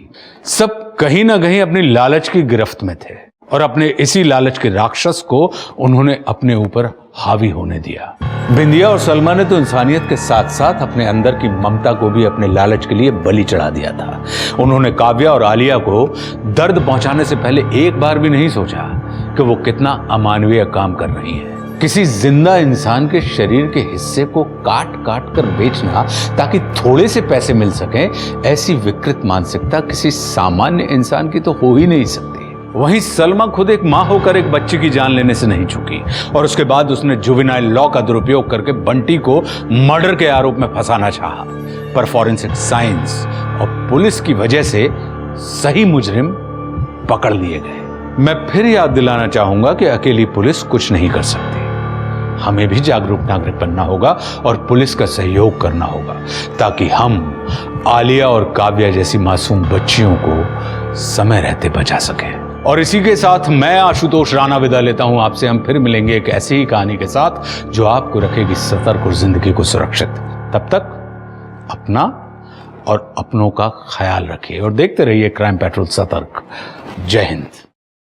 सब कहीं ना कहीं अपनी लालच की गिरफ्त में थे और अपने इसी लालच के राक्षस को उन्होंने अपने ऊपर हावी होने दिया। बिंदिया और सलमा ने तो इंसानियत के साथ साथ अपने अंदर की ममता को भी अपने लालच के लिए बलि चढ़ा दिया था। उन्होंने काव्या और आलिया को दर्द पहुंचाने से पहले एक बार भी नहीं सोचा कि वो कितना अमानवीय काम कर रही है। किसी जिंदा इंसान के शरीर के हिस्से को काट काट कर बेचना ताकि थोड़े से पैसे मिल सकें, ऐसी विकृत मानसिकता किसी सामान्य इंसान की तो हो ही नहीं सकती। वहीं सलमा खुद एक मां होकर एक बच्चे की जान लेने से नहीं चूकी और उसके बाद उसने जुवेनाइल लॉ का दुरुपयोग करके बंटी को मर्डर के आरोप में फंसाना चाहा, पर फॉरेंसिक साइंस और पुलिस की वजह से सही मुजरिम पकड़ लिए गए। मैं फिर याद दिलाना चाहूंगा कि अकेली पुलिस कुछ नहीं कर सकती। हमें भी जागरूक नागरिक बनना होगा और पुलिस का सहयोग करना होगा ताकि हम आलिया और काव्या जैसी मासूम बच्चियों को समय रहते बचा सकें। और इसी के साथ मैं आशुतोष राणा विदा लेता हूं आपसे। हम फिर मिलेंगे एक ऐसी ही कहानी के साथ जो आपको रखेगी सतर्क और जिंदगी को सुरक्षित। तब तक अपना और अपनों का ख्याल रखिए और देखते रहिए क्राइम पेट्रोल सतर्क। जय हिंद।